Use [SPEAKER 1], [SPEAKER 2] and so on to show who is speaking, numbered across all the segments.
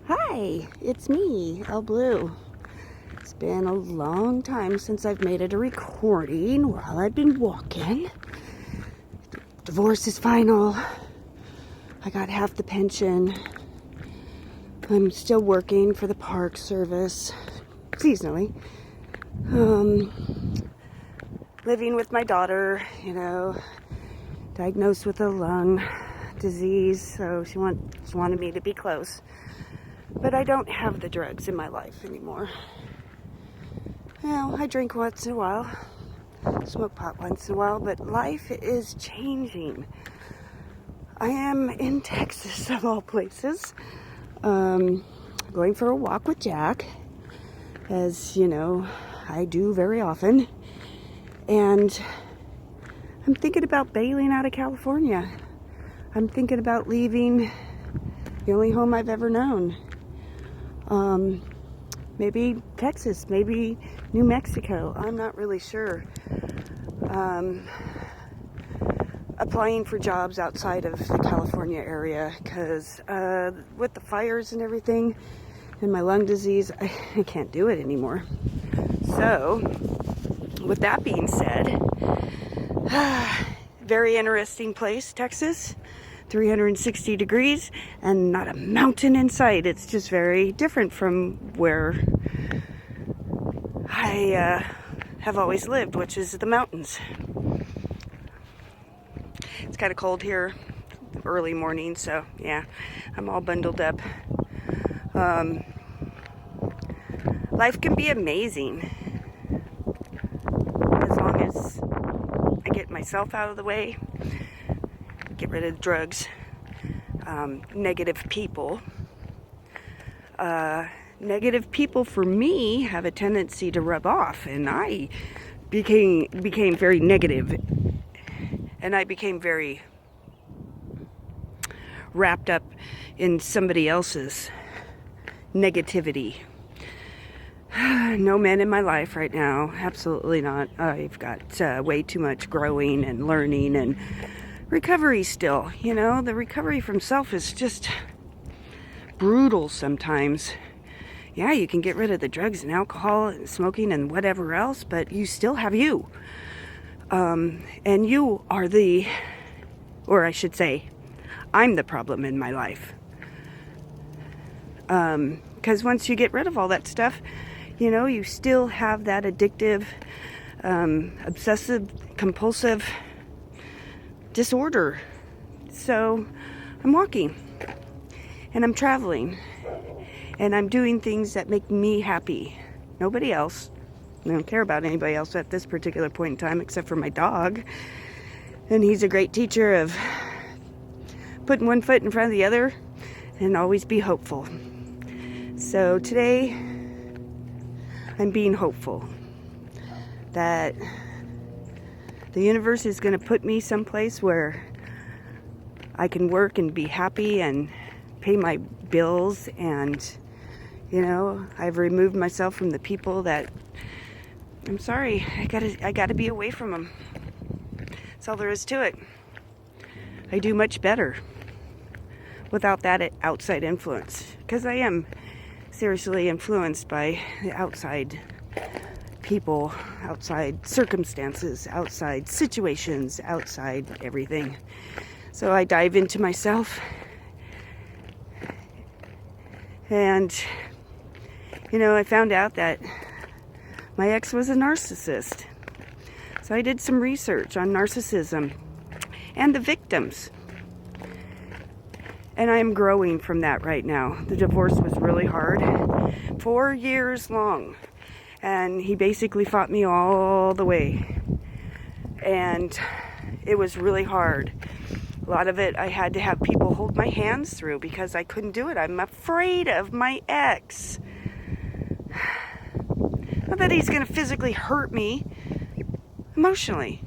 [SPEAKER 1] Hi, it's me, El Blue. It's been a long time since I've made it a recording while I've been walking. Divorce is final. I got half the pension. I'm still working for the Park Service, seasonally. Living with my daughter, diagnosed with a lung disease, so she wanted me to be close. But I don't have the drugs in my life anymore. I drink once in a while, smoke pot once in a while, but life is changing. I am in Texas, of all places, going for a walk with Jack, as you know, I do very often. And I'm thinking about bailing out of California. I'm thinking about leaving the only home I've ever known. Maybe Texas, maybe New Mexico. I'm not really sure. Applying for jobs outside of the California area because with the fires and everything and my lung disease, I can't do it anymore. So, with that being said, very interesting place, Texas. 360 degrees and not a mountain in sight. It's just very different from where I have always lived, which is the mountains. It's kind of cold here early morning, so yeah, I'm all bundled up. Life can be amazing as long as I get myself out of the way, get rid of drugs, negative people. Negative people for me have a tendency to rub off, and I became very negative, and I became very wrapped up in somebody else's negativity. No men in my life right now, absolutely not. I've got way too much growing and learning and recovery still. The recovery from self is just brutal sometimes. Yeah, you can get rid of the drugs and alcohol and smoking and whatever else, but you still have you. And you are or I should say, I'm the problem in my life. Because once you get rid of all that stuff, you still have that addictive, obsessive, compulsive disorder. So I'm walking and I'm traveling and I'm doing things that make me happy. Nobody else. I don't care about anybody else at this particular point in time except for my dog. And he's a great teacher of putting one foot in front of the other and always be hopeful. So today I'm being hopeful that the universe is going to put me someplace where I can work and be happy and pay my bills, and I've removed myself from the people that I'm sorry, I gotta be away from them. That's all there is to it. I do much better without that outside influence, because I am seriously influenced by the outside people, outside circumstances, outside situations, outside everything. So I dive into myself, and I found out that my ex was a narcissist. So I did some research on narcissism and the victims, and I am growing from that right now. The divorce was really hard, 4 years long. And he basically fought me all the way. And it was really hard. A lot of it I had to have people hold my hands through because I couldn't do it. I'm afraid of my ex. Not that he's going to physically hurt me. Emotionally.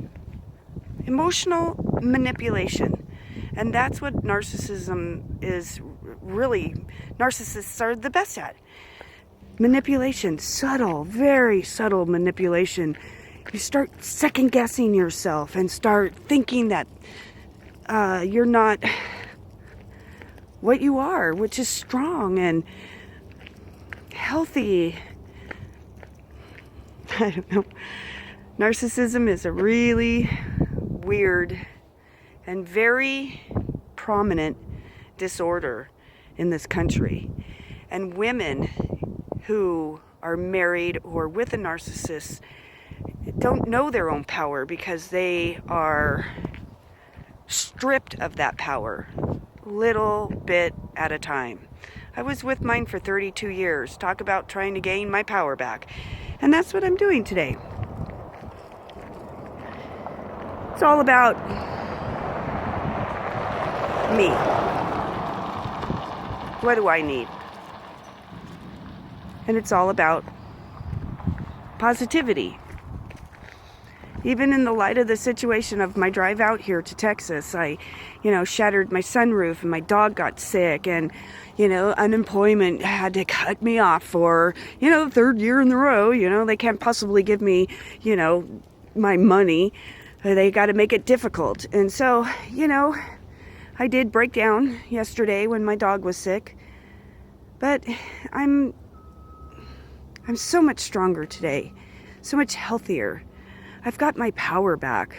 [SPEAKER 1] Emotional manipulation. And that's what narcissism is really. Narcissists are the best at. Manipulation, subtle, very subtle manipulation. You start second guessing yourself and start thinking that you're not what you are, which is strong and healthy. I don't know. Narcissism is a really weird and very prominent disorder in this country. And women who are married or with a narcissist don't know their own power because they are stripped of that power little bit at a time. I was with mine for 32 years. Talk about trying to gain my power back. And that's what I'm doing today. It's all about me. What do I need? And it's all about positivity. Even in the light of the situation of my drive out here to Texas, I, shattered my sunroof and my dog got sick and, unemployment had to cut me off for, the third year in a row. They can't possibly give me, my money. They got to make it difficult. And so, I did break down yesterday when my dog was sick. But I'm so much stronger today, so much healthier. I've got my power back,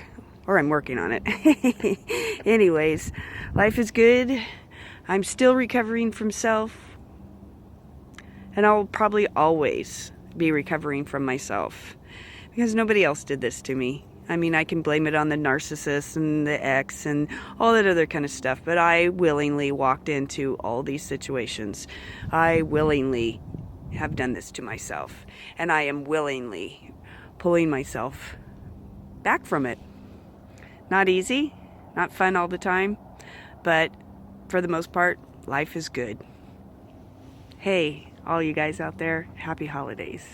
[SPEAKER 1] or I'm working on it. Anyways, life is good. I'm still recovering from self, and I'll probably always be recovering from myself because nobody else did this to me. I mean, I can blame it on the narcissist and the ex and all that other kind of stuff, but I willingly walked into all these situations. I willingly have done this to myself, and I am willingly pulling myself back from it. Not easy, not fun all the time, but for the most part, life is good. Hey, all you guys out there, happy holidays.